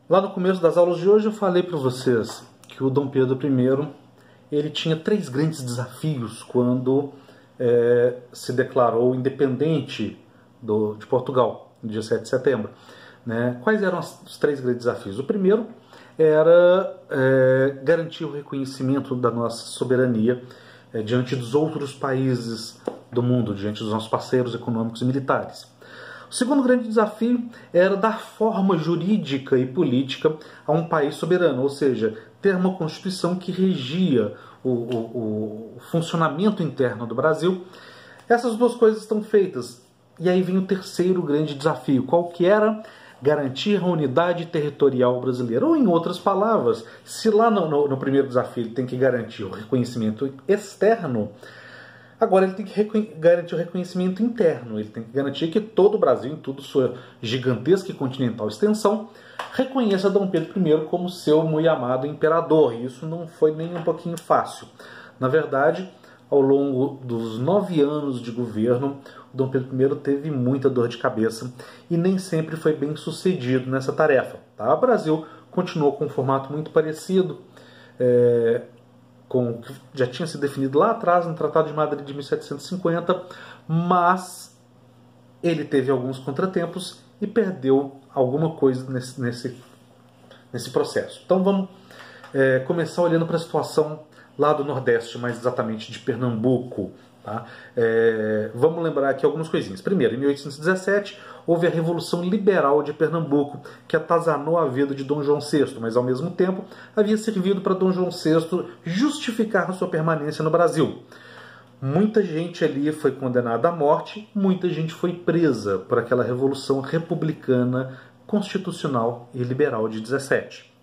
Lá no começo das aulas de hoje eu falei para vocês que o Dom Pedro I ele tinha 3 grandes desafios quando se declarou independente de Portugal, no dia 7 de setembro. Né? Quais eram os 3 grandes desafios? O primeiro era garantir o reconhecimento da nossa soberania diante dos outros países do mundo, diante dos nossos parceiros econômicos e militares. O segundo grande desafio era dar forma jurídica e política a um país soberano, ou seja, ter uma Constituição que regia o funcionamento interno do Brasil. Essas 2 coisas estão feitas. E aí vem o terceiro grande desafio, qual que era? Garantir a unidade territorial brasileira. Ou, em outras palavras, se lá no primeiro desafio ele tem que garantir o reconhecimento externo, agora ele tem que garantir o reconhecimento interno. Ele tem que garantir que todo o Brasil, em toda sua gigantesca e continental extensão, reconheça Dom Pedro I como seu muito amado imperador. E isso não foi nem um pouquinho fácil. Na verdade, ao longo dos 9 anos de governo, o Dom Pedro I teve muita dor de cabeça e nem sempre foi bem sucedido nessa tarefa. Tá? O Brasil continuou com um formato muito parecido, com o que já tinha sido definido lá atrás no Tratado de Madrid de 1750, mas ele teve alguns contratempos e perdeu alguma coisa nesse processo. Então vamos começar olhando para a situação lá do Nordeste, mais exatamente de Pernambuco. Tá? Vamos lembrar aqui algumas coisinhas. Primeiro, em 1817, houve a Revolução Liberal de Pernambuco, que atazanou a vida de Dom João VI, mas ao mesmo tempo havia servido para Dom João VI justificar a sua permanência no Brasil. Muita gente ali foi condenada à morte, muita gente foi presa por aquela Revolução Republicana, Constitucional e Liberal de 17.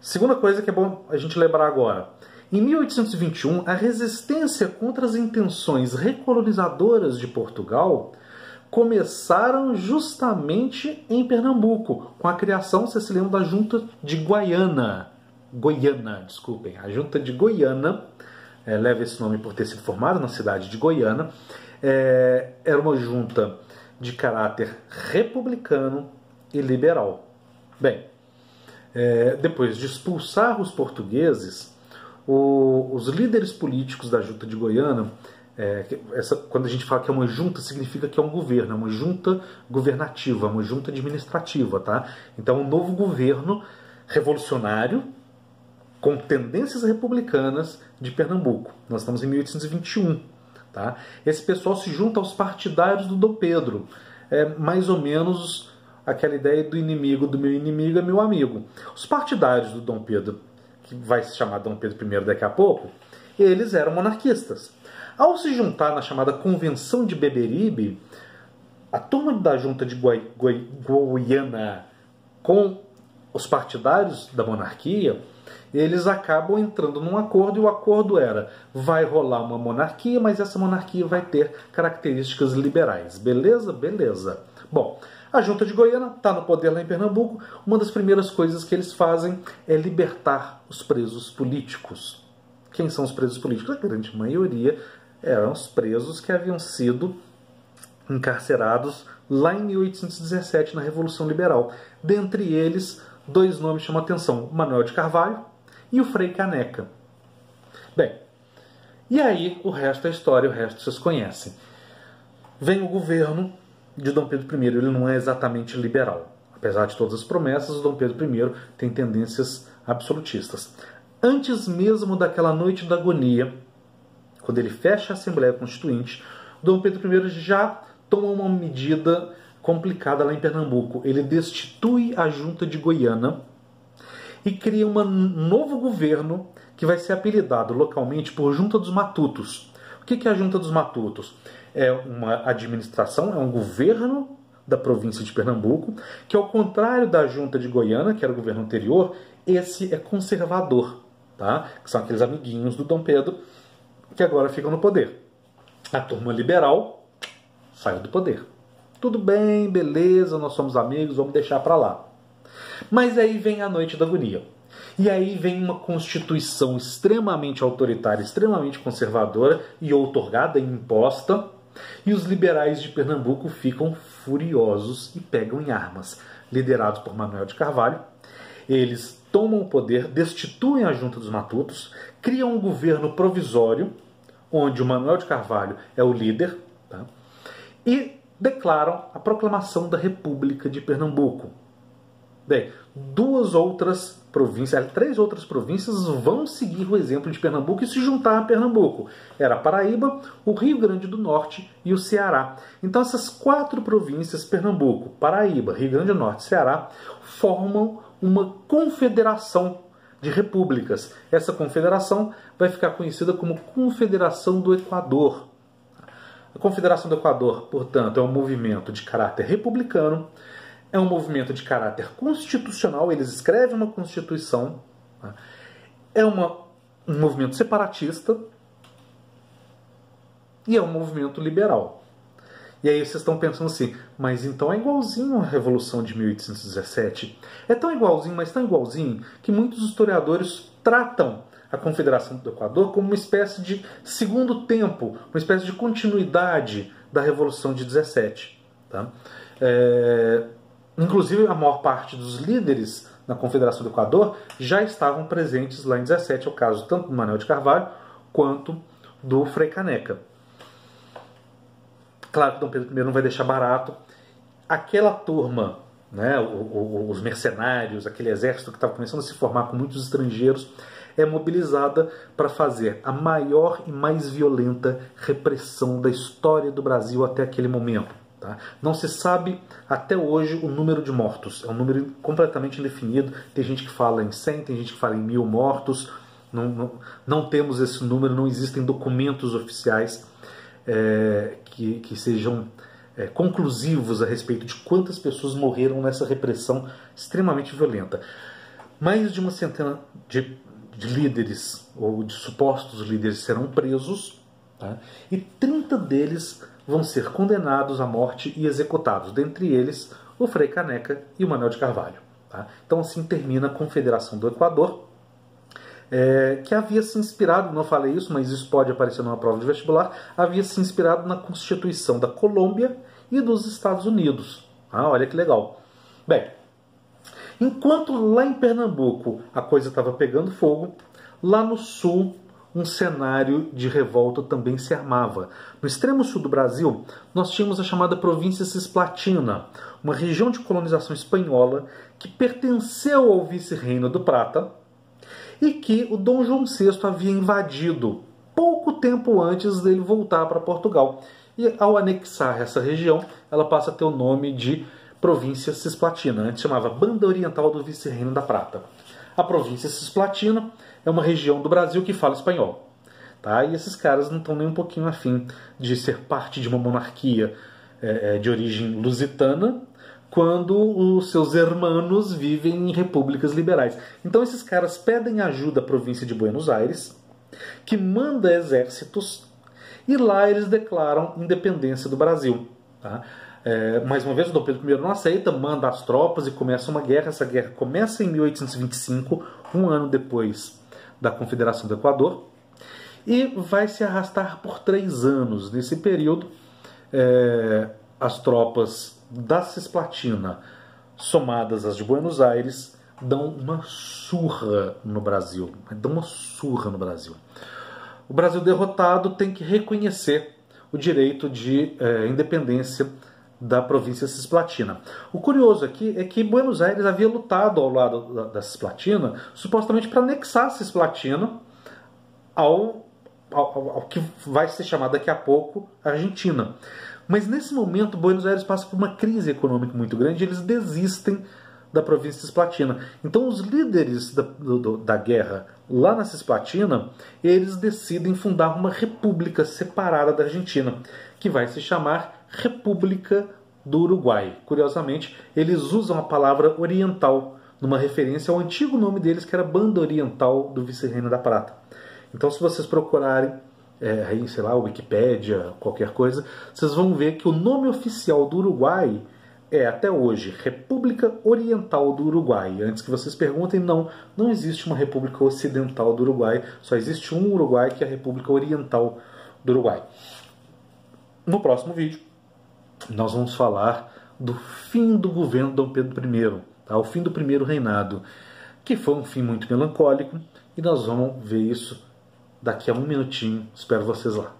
Segunda coisa que é bom a gente lembrar agora. Em 1821, a resistência contra as intenções recolonizadoras de Portugal começaram justamente em Pernambuco, com a criação, vocês se lembram, da Junta de Goiânia. A Junta de Goiânia leva esse nome por ter sido formada na cidade de Goiânia. Era uma junta de caráter republicano e liberal. Bem, depois de expulsar os portugueses, os líderes políticos da Junta de Goiânia, quando a gente fala que é uma junta, significa que é um governo, é uma junta governativa, uma junta administrativa. Tá? Então, um novo governo revolucionário com tendências republicanas de Pernambuco. Nós estamos em 1821. Tá? Esse pessoal se junta aos partidários do Dom Pedro. Mais ou menos aquela ideia do inimigo do meu inimigo é meu amigo. Os partidários do Dom Pedro, que vai se chamar Dom Pedro I daqui a pouco, eles eram monarquistas. Ao se juntar na chamada Convenção de Beberibe, a turma da Junta de Goiânia com os partidários da monarquia, eles acabam entrando num acordo, e o acordo era: vai rolar uma monarquia, mas essa monarquia vai ter características liberais. Beleza? Beleza. Bom, a Junta de Goiânia está no poder lá em Pernambuco. Uma das primeiras coisas que eles fazem é libertar os presos políticos. Quem são os presos políticos? A grande maioria eram os presos que haviam sido encarcerados lá em 1817, na Revolução Liberal. Dentre eles, 2 nomes chamam a atenção: Manuel de Carvalho e o Frei Caneca. Bem, e aí o resto é história, o resto vocês conhecem. Vem o governo de Dom Pedro I, ele não é exatamente liberal. Apesar de todas as promessas, o Dom Pedro I tem tendências absolutistas. Antes mesmo daquela noite da agonia, quando ele fecha a Assembleia Constituinte, o Dom Pedro I já toma uma medida complicada lá em Pernambuco. Ele destitui a Junta de Goiânia e cria um novo governo que vai ser apelidado localmente por Junta dos Matutos. O que é a Junta dos Matutos? É uma administração, é um governo da província de Pernambuco, que, ao contrário da Junta de Goiânia, que era o governo anterior, esse é conservador, tá? Que são aqueles amiguinhos do Dom Pedro que agora ficam no poder. A turma liberal saiu do poder. Tudo bem, beleza, nós somos amigos, vamos deixar para lá. Mas aí vem a noite da agonia. E aí vem uma Constituição extremamente autoritária, extremamente conservadora e outorgada e imposta, e os liberais de Pernambuco ficam furiosos e pegam em armas. Liderados por Manuel de Carvalho, eles tomam o poder, destituem a Junta dos Matutos, criam um governo provisório, onde o Manuel de Carvalho é o líder, tá? E declaram a proclamação da República de Pernambuco. Bem, três outras províncias vão seguir o exemplo de Pernambuco e se juntar a Pernambuco. Era a Paraíba, o Rio Grande do Norte e o Ceará. Então essas 4 províncias, Pernambuco, Paraíba, Rio Grande do Norte e Ceará, formam uma confederação de repúblicas. Essa confederação vai ficar conhecida como Confederação do Equador. A Confederação do Equador, portanto, é um movimento de caráter republicano, é um movimento de caráter constitucional, eles escrevem uma constituição, tá? É um movimento separatista e é um movimento liberal. E aí vocês estão pensando assim, mas então é igualzinho à Revolução de 1817? É tão igualzinho, mas tão igualzinho, que muitos historiadores tratam a Confederação do Equador como uma espécie de segundo tempo, uma espécie de continuidade da Revolução de 17. Tá? Inclusive, a maior parte dos líderes na Confederação do Equador já estavam presentes lá em 17, é o caso tanto do Manuel de Carvalho quanto do Frei Caneca. Claro que Dom Pedro I não vai deixar barato. Aquela turma, né, os mercenários, aquele exército que estava começando a se formar com muitos estrangeiros, é mobilizada para fazer a maior e mais violenta repressão da história do Brasil até aquele momento. Tá? Não se sabe até hoje o número de mortos. É um número completamente indefinido. Tem gente que fala em 100, tem gente que fala em 1000 mortos. Não temos esse número, não existem documentos oficiais que sejam conclusivos a respeito de quantas pessoas morreram nessa repressão extremamente violenta. Mais de uma centena de líderes, ou de supostos líderes, serão presos, tá? E 30 deles vão ser condenados à morte e executados, dentre eles o Frei Caneca e o Manuel de Carvalho. Tá? Então assim termina a Confederação do Equador, que havia se inspirado, não falei isso, mas isso pode aparecer numa prova de vestibular, havia se inspirado na Constituição da Colômbia e dos Estados Unidos. Olha que legal. Bem, enquanto lá em Pernambuco a coisa estava pegando fogo, lá no sul um cenário de revolta também se armava. No extremo sul do Brasil, nós tínhamos a chamada província Cisplatina, uma região de colonização espanhola que pertenceu ao vice-reino do Prata e que o Dom João VI havia invadido pouco tempo antes dele voltar para Portugal. E ao anexar essa região, ela passa a ter o nome de província Cisplatina. Antes chamava Banda Oriental do Vice-Reino da Prata. A província Cisplatina é uma região do Brasil que fala espanhol. Tá? E esses caras não estão nem um pouquinho afim de ser parte de uma monarquia de origem lusitana, quando os seus hermanos vivem em repúblicas liberais. Então esses caras pedem ajuda à província de Buenos Aires, que manda exércitos, e lá eles declaram independência do Brasil. Tá? Mais uma vez, o Dom Pedro I não aceita, manda as tropas e começa uma guerra. Essa guerra começa em 1825, um ano depois da Confederação do Equador, e vai se arrastar por 3 anos. Nesse período, as tropas da Cisplatina, somadas às de Buenos Aires, dão uma surra no Brasil. O Brasil derrotado tem que reconhecer o direito de independência da província Cisplatina. O curioso aqui é que Buenos Aires havia lutado ao lado da Cisplatina, supostamente para anexar a Cisplatina ao que vai ser chamado daqui a pouco Argentina. Mas nesse momento Buenos Aires passa por uma crise econômica muito grande e eles desistem da província Cisplatina. Então os líderes da guerra lá na Cisplatina, eles decidem fundar uma república separada da Argentina, que vai se chamar República do Uruguai. Curiosamente, eles usam a palavra oriental, numa referência ao antigo nome deles, que era Banda Oriental do Vice-Reino da Prata. Então, se vocês procurarem aí, sei lá, Wikipédia, qualquer coisa, vocês vão ver que o nome oficial do Uruguai é, até hoje, República Oriental do Uruguai. Antes que vocês perguntem, não existe uma República Ocidental do Uruguai, só existe um Uruguai, que é a República Oriental do Uruguai. No próximo vídeo, nós vamos falar do fim do governo de Dom Pedro I, tá? O fim do primeiro reinado, que foi um fim muito melancólico, e nós vamos ver isso daqui a um minutinho. Espero vocês lá.